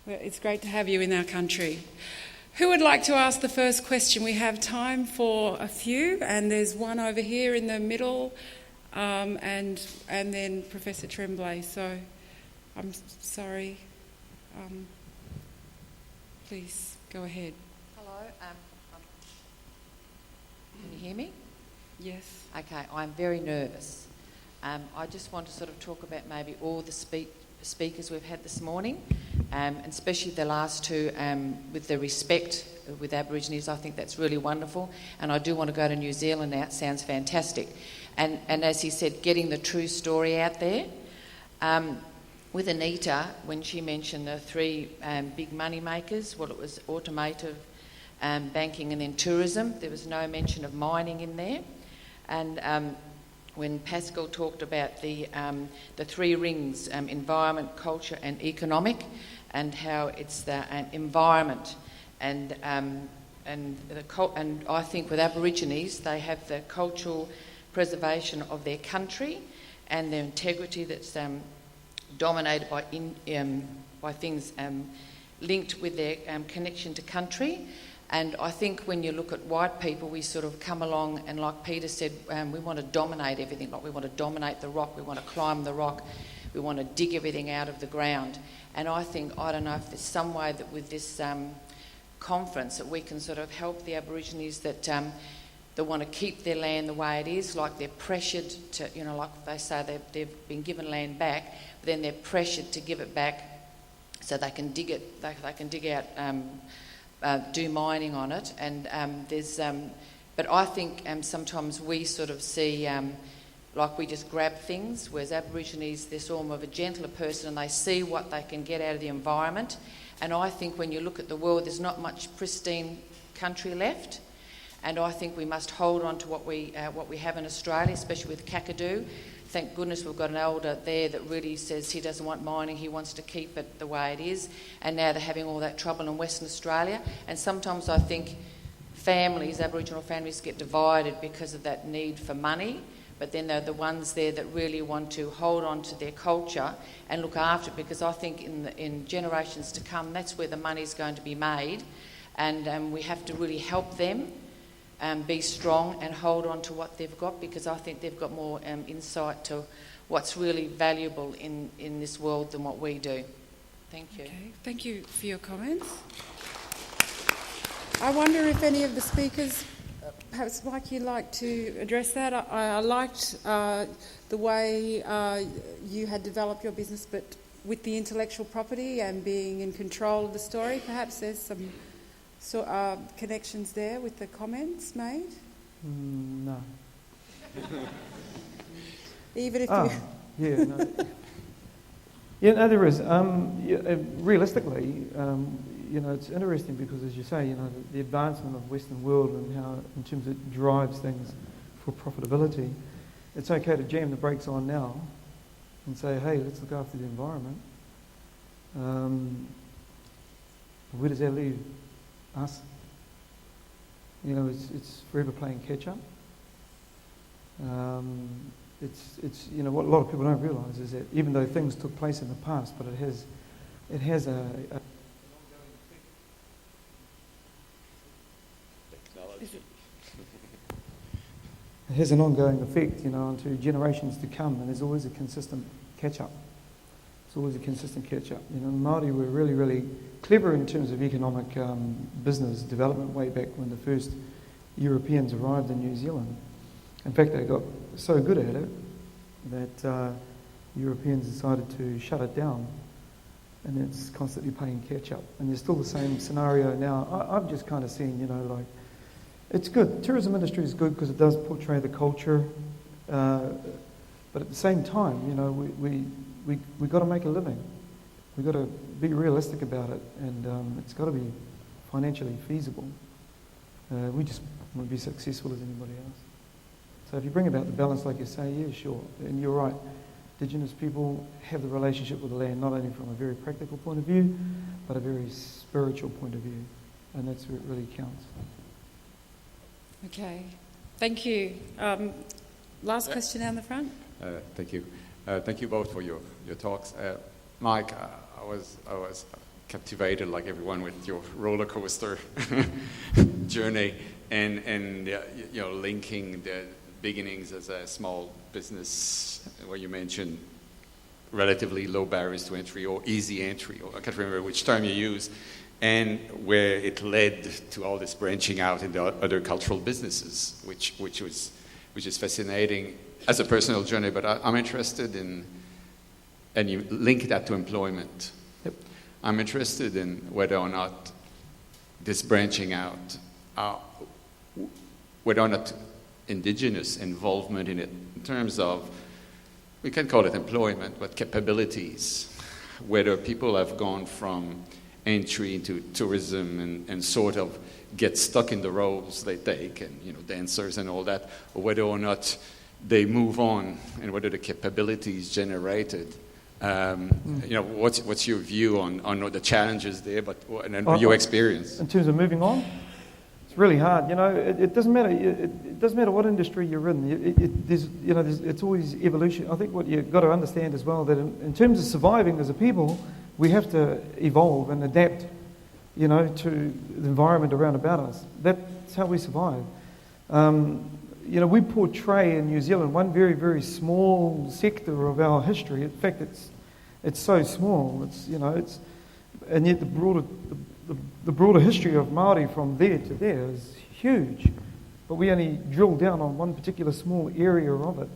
Well, it's great to have you in our country. Who would like to ask the first question? We have time for a few, and there's one over here in the middle, and then Professor Tremblay. So I'm sorry. Please go ahead. Hello. Can you hear me? Yes. Okay, I'm very nervous. I just want to sort of talk about maybe all the speakers we've had this morning, and especially the last two with the respect with Aborigines. I think that's really wonderful, and I do want to go to New Zealand now. It sounds fantastic. And as he said, getting the true story out there. With Anita, when she mentioned the three big money makers, well, it was automotive, banking and then tourism. There was no mention of mining in there. And when Pascal talked about the three rings, environment, culture and economic, and how it's the environment and I think with Aborigines they have the cultural preservation of their country and their integrity that's dominated by things linked with their connection to country. And I think when you look at white people, we sort of come along and, like Peter said, we want to dominate everything. Like we want to dominate the rock, we want to climb the rock, we want to dig everything out of the ground. And I think, I don't know if there's some way that with this conference that we can sort of help the Aborigines that want to keep their land the way it is, like they're pressured to, like they say they've been given land back, but then they're pressured to give it back so they can dig it, they can dig out, do mining on it. And but I think sometimes we sort of see like we just grab things, whereas Aborigines, they're sort of a gentler person and they see what they can get out of the environment. And I think when you look at the world, there's not much pristine country left. And I think we must hold on to what we have in Australia, especially with Kakadu. Thank goodness we've got an elder there that really says he doesn't want mining, he wants to keep it the way it is. And now they're having all that trouble in Western Australia. And sometimes I think families, Aboriginal families, get divided because of that need for money. But then they're the ones there that really want to hold on to their culture and look after it, because I think in generations to come, that's where the money's going to be made. And we have to really help them be strong and hold on to what they've got, because I think they've got more insight to what's really valuable in this world than what we do. Thank you. Okay, thank you for your comments. I wonder if any of the speakers, perhaps Mike, you'd like to address that. I liked the way you had developed your business, but with the intellectual property and being in control of the story. Perhaps there's some connections there with the comments made? No. Even if you... Yeah, no. Yeah, no, there is. Realistically, it's interesting because, as you say, the advancement of Western world and how, in terms of it drives things for profitability, it's okay to jam the brakes on now and say, hey, let's look after the environment. Where does that leave us? It's forever playing catch up. It's what a lot of people don't realise is that even though things took place in the past, but it has a it has an ongoing effect, onto generations to come, and there's always a consistent catch up. It's always a consistent catch up. Māori were really, really clever in terms of economic business development way back when the first Europeans arrived in New Zealand. In fact, they got so good at it that Europeans decided to shut it down, and it's constantly playing catch up. And there's still the same scenario now. I've just kind of seen, it's good. Tourism industry is good because it does portray the culture, but at the same time, we got to make a living. We've got to be realistic about it, and it's got to be financially feasible. We just want to be successful as anybody else. So if you bring about the balance, like you say, yeah, sure. And you're right. Indigenous people have the relationship with the land not only from a very practical point of view, but a very spiritual point of view, and that's where it really counts. Okay, thank you. Last question down the front. Thank you. Thank you both for your talks. Mike, I was captivated, like everyone, with your roller coaster journey and linking the beginnings as a small business, where you mentioned relatively low barriers to entry or easy entry, or I can't remember which term you use, and where it led to all this branching out into other cultural businesses, which is fascinating as a personal journey. But I'm interested in, and you link that to employment. Yep. I'm interested in whether or not this branching out, whether or not Indigenous involvement in it, in terms of, we can call it employment, but capabilities, whether people have gone from entry into tourism and sort of get stuck in the roles they take, and dancers and all that, or whether or not they move on, and whether the capabilities generated. What's your view on the challenges there, and your experience? In terms of moving on, it's really hard. It doesn't matter. It doesn't matter what industry you're in. It's always evolution. I think what you've got to understand as well, that in terms of surviving as a people, we have to evolve and adapt, to the environment around about us. That's how we survive. We portray in New Zealand one very, very small sector of our history. In fact, it's so small. And yet the broader history of Māori from there to there is huge. But we only drill down on one particular small area of it.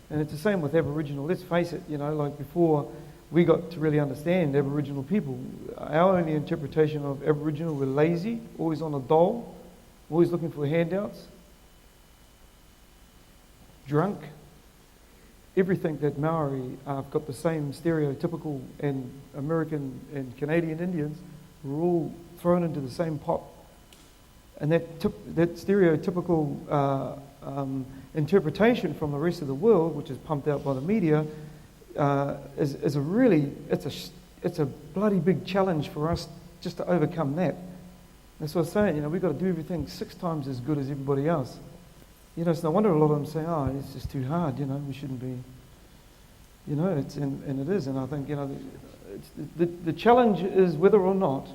And it's the same with Aboriginal. Let's face it, like before we got to really understand Aboriginal people, our only interpretation of Aboriginal were lazy, always on a dole, always looking for handouts, drunk. Everything that Maori have got the same stereotypical, and American and Canadian Indians were all thrown into the same pot. And that stereotypical interpretation from the rest of the world, which is pumped out by the media, is a really, it's a bloody big challenge for us just to overcome that. That's what I'm saying, we've got to do everything 6 times as good as everybody else. It's no wonder a lot of them say, it's just too hard, we shouldn't be, and it is. And I think, the challenge is whether or not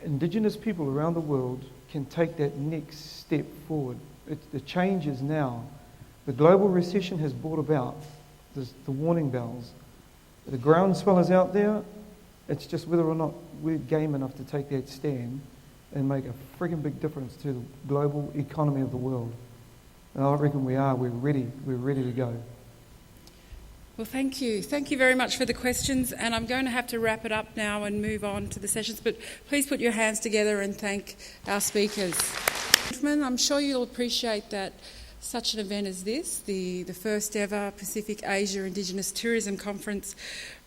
Indigenous people around the world can take that next step forward. The change is now. The global recession has brought about the warning bells. The groundswell is out there. It's just whether or not we're game enough to take that stand and make a freaking big difference to the global economy of the world. And I reckon we are. We're ready. We're ready to go. Well, thank you. Thank you very much for the questions. And I'm going to have to wrap it up now and move on to the sessions. But please put your hands together and thank our speakers. Gentlemen, I'm sure you'll appreciate that such an event as this, the first ever Pacific Asia Indigenous Tourism Conference,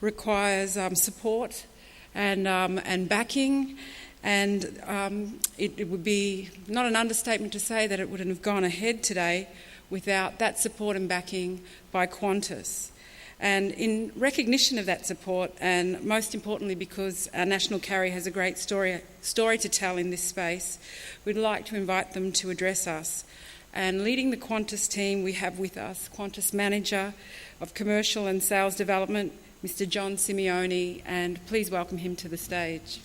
requires support and backing. And it would be not an understatement to say that it wouldn't have gone ahead today without that support and backing by Qantas. And in recognition of that support, and most importantly because our national carrier has a great story to tell in this space, we'd like to invite them to address us. And leading the Qantas team, we have with us Qantas Manager of Commercial and Sales Development, Mr. John Simeone, and please welcome him to the stage.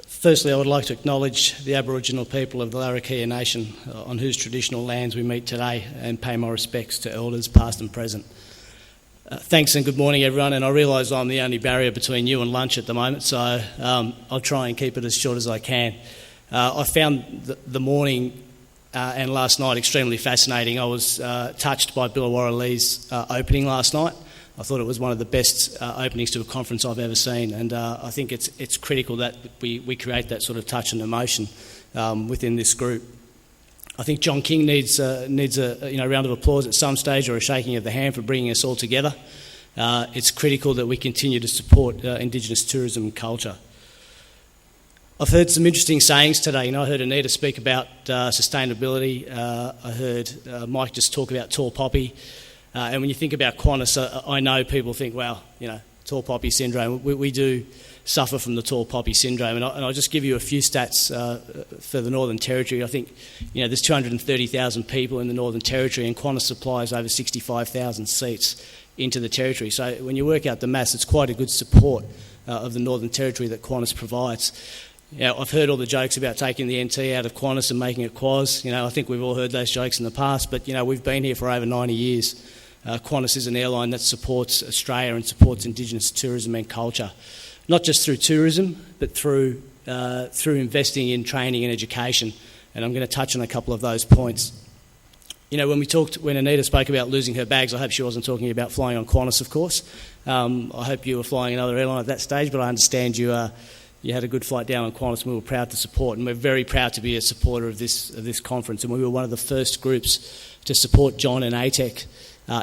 Firstly, I would like to acknowledge the Aboriginal people of the Larrakia Nation, on whose traditional lands we meet today, and pay my respects to elders past and present. Thanks and good morning, everyone. And I realise I'm the only barrier between you and lunch at the moment, so I'll try and keep it as short as I can. I found the morning and last night extremely fascinating. I was touched by Billawarra Lee's opening last night. I thought it was one of the best openings to a conference I've ever seen, and I think it's critical that we create that sort of touch and emotion within this group. I think John King needs a round of applause at some stage, or a shaking of the hand, for bringing us all together. It's critical that we continue to support Indigenous tourism and culture. I've heard some interesting sayings today. I heard Anita speak about sustainability. I heard Mike just talk about tall poppy. And when you think about Qantas, I know people think, well, tall poppy syndrome. We do suffer from the tall poppy syndrome. And I'll just give you a few stats for the Northern Territory. I think, there's 230,000 people in the Northern Territory, and Qantas supplies over 65,000 seats into the Territory. So when you work out the maths, it's quite a good support of the Northern Territory that Qantas provides. I've heard all the jokes about taking the NT out of Qantas and making it Qas. I think we've all heard those jokes in the past, but, we've been here for over 90 years. Qantas is an airline that supports Australia and supports Indigenous tourism and culture, not just through tourism, but through investing in training and education. And I'm going to touch on a couple of those points. When Anita spoke about losing her bags, I hope she wasn't talking about flying on Qantas, of course. I hope you were flying another airline at that stage, but I understand you had a good flight down on Qantas, and we were proud to support, and we're very proud to be a supporter of this conference. And we were one of the first groups to support John and ATEC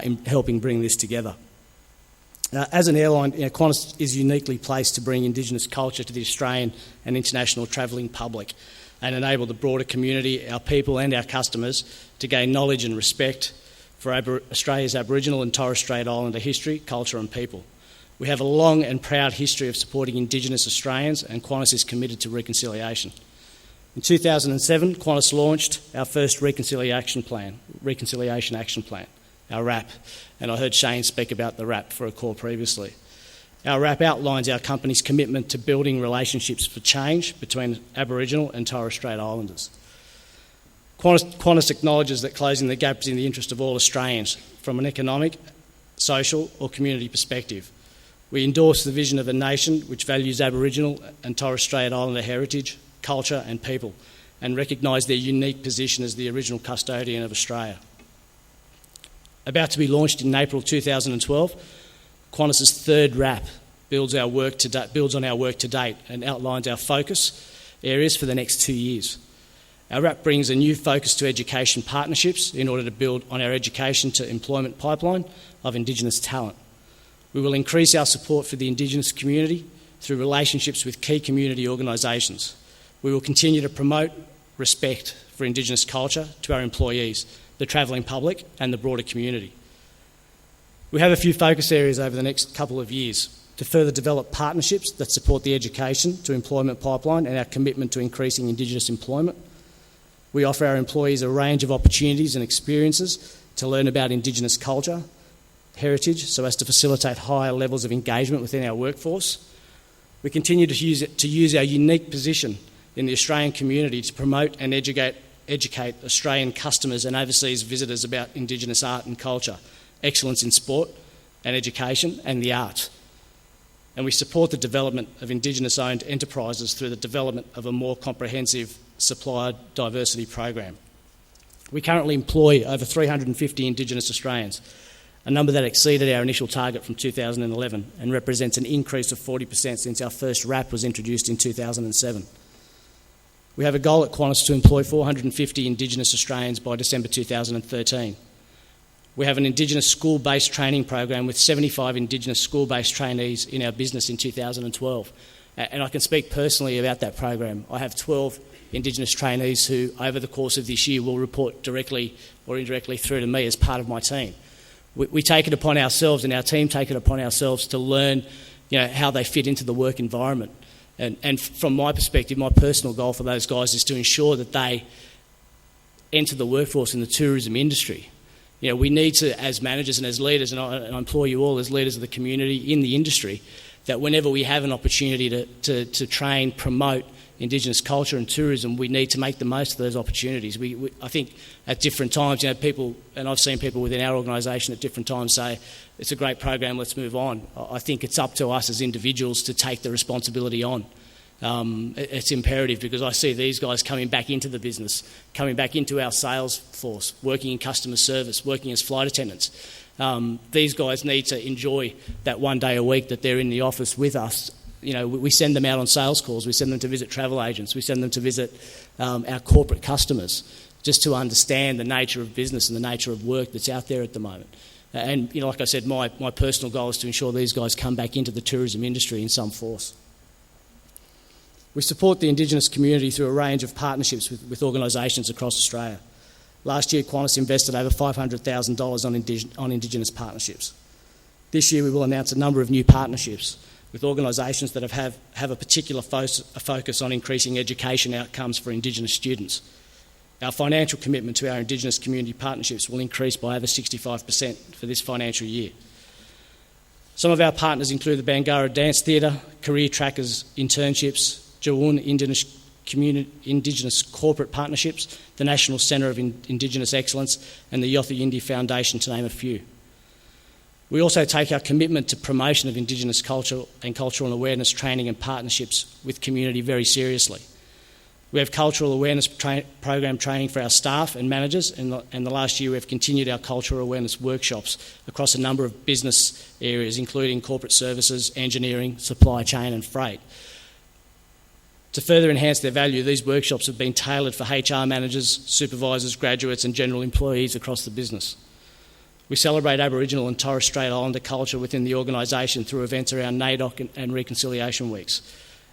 in helping bring this together. As an airline, Qantas is uniquely placed to bring Indigenous culture to the Australian and international travelling public and enable the broader community, our people and our customers to gain knowledge and respect for Australia's Aboriginal and Torres Strait Islander history, culture and people. We have a long and proud history of supporting Indigenous Australians, and Qantas is committed to reconciliation. In 2007, Qantas launched our first Reconciliation Action Plan, our RAP, and I heard Shane speak about the RAP for a call previously. Our RAP outlines our company's commitment to building relationships for change between Aboriginal and Torres Strait Islanders. Qantas acknowledges that closing the gap is in the interest of all Australians from an economic, social or community perspective. We endorse the vision of a nation which values Aboriginal and Torres Strait Islander heritage, culture and people, and recognise their unique position as the original custodian of Australia. About to be launched in April 2012, Qantas's third RAP builds on our work to date and outlines our focus areas for the next 2 years. Our RAP brings a new focus to education partnerships in order to build on our education to employment pipeline of Indigenous talent. We will increase our support for the Indigenous community through relationships with key community organisations. We will continue to promote respect for Indigenous culture to our employees, the travelling public and the broader community. We have a few focus areas over the next couple of years to further develop partnerships that support the education to employment pipeline and our commitment to increasing Indigenous employment. We offer our employees a range of opportunities and experiences to learn about Indigenous culture, heritage, so as to facilitate higher levels of engagement within our workforce. We continue to use our unique position in the Australian community to promote and educate Australian customers and overseas visitors about Indigenous art and culture, excellence in sport and education and the arts. And we support the development of Indigenous-owned enterprises through the development of a more comprehensive supplier diversity program. We currently employ over 350 Indigenous Australians, a number that exceeded our initial target from 2011 and represents an increase of 40% since our first RAP was introduced in 2007. We have a goal at Qantas to employ 450 Indigenous Australians by December 2013. We have an Indigenous school-based training program with 75 Indigenous school-based trainees in our business in 2012. And I can speak personally about that program. I have 12 Indigenous trainees who, over the course of this year, will report directly or indirectly through to me as part of my team. We take it upon ourselves, and our team take it upon ourselves to learn, how they fit into the work environment. And from my perspective, my personal goal for those guys is to ensure that they enter the workforce in the tourism industry. We need to, as managers and as leaders, and I implore you all as leaders of the community in the industry, that whenever we have an opportunity to train, promote Indigenous culture and tourism, we need to make the most of those opportunities. I think at different times, people, and I've seen people within our organisation at different times say, it's a great program, let's move on. I think it's up to us as individuals to take the responsibility on. It's imperative because I see these guys coming back into the business, coming back into our sales force, working in customer service, working as flight attendants. These guys need to enjoy that one day a week that they're in the office with us. We send them out on sales calls, we send them to visit travel agents, we send them to visit our corporate customers, just to understand the nature of business and the nature of work that's out there at the moment. And, like I said, my personal goal is to ensure these guys come back into the tourism industry in some force. We support the Indigenous community through a range of partnerships with organisations across Australia. Last year, Qantas invested over $500,000 on Indigenous partnerships. This year, we will announce a number of new partnerships with organisations that have a particular focus on increasing education outcomes for Indigenous students. Our financial commitment to our Indigenous community partnerships will increase by over 65% for this financial year. Some of our partners include the Bangarra Dance Theatre, Career Trackers Internships, Jawoon Indigenous Corporate Partnerships, the National Centre of Indigenous Excellence and the Yothu Yindi Foundation, to name a few. We also take our commitment to promotion of Indigenous culture and cultural awareness training and partnerships with community very seriously. We have cultural awareness program training for our staff and managers, and the last year we've continued our cultural awareness workshops across a number of business areas, including corporate services, engineering, supply chain and freight. To further enhance their value, these workshops have been tailored for HR managers, supervisors, graduates and general employees across the business. We celebrate Aboriginal and Torres Strait Islander culture within the organisation through events around NAIDOC and Reconciliation Weeks.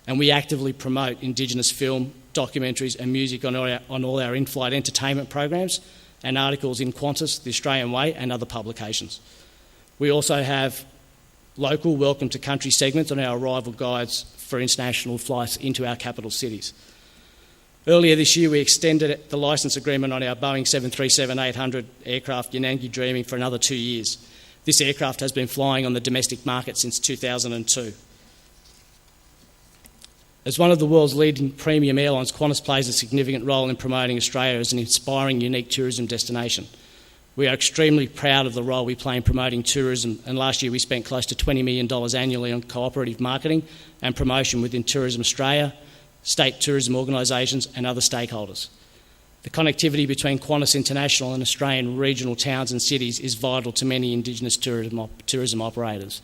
And we actively promote Indigenous film, documentaries and music on all our in-flight entertainment programs and articles in Qantas, The Australian Way and other publications. We also have local welcome to country segments on our arrival guides for international flights into our capital cities. Earlier this year we extended the licence agreement on our Boeing 737-800 aircraft Yanangi Dreaming for another 2 years. This aircraft has been flying on the domestic market since 2002. As one of the world's leading premium airlines, Qantas plays a significant role in promoting Australia as an inspiring, unique tourism destination. We are extremely proud of the role we play in promoting tourism, and last year we spent close to $20 million annually on cooperative marketing and promotion within Tourism Australia, state tourism organisations and other stakeholders. The connectivity between Qantas International and Australian regional towns and cities is vital to many Indigenous tourism operators.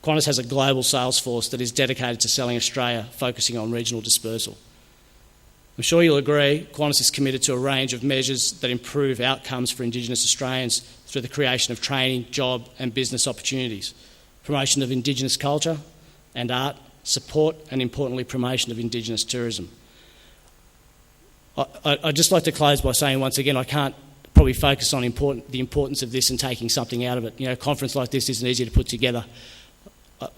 Qantas has a global sales force that is dedicated to selling Australia, focusing on regional dispersal. I'm sure you'll agree, Qantas is committed to a range of measures that improve outcomes for Indigenous Australians through the creation of training, job and business opportunities, promotion of Indigenous culture and art, support and, importantly, promotion of Indigenous tourism. I'd just like to close by saying once again, I can't probably focus on the importance of this and taking something out of it. You know, a conference like this isn't easy to put together.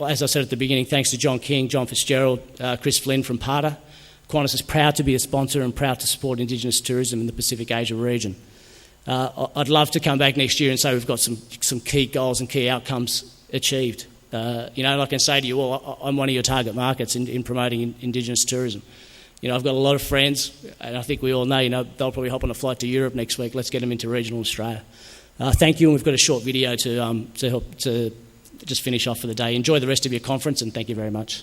As I said at the beginning, thanks to John King, John Fitzgerald, Chris Flynn from PARTA, Qantas is proud to be a sponsor and proud to support Indigenous tourism in the Pacific Asia region. I'd love to come back next year and say we've got some key goals and key outcomes achieved. You know, and I can say to you, well, I'm one of your target markets in promoting Indigenous tourism. You know, I've got a lot of friends, and I think we all know, you know, they'll probably hop on a flight to Europe next week. Let's get them into regional Australia. Thank you, and we've got a short video to help to just finish off for the day. Enjoy the rest of your conference, and thank you very much.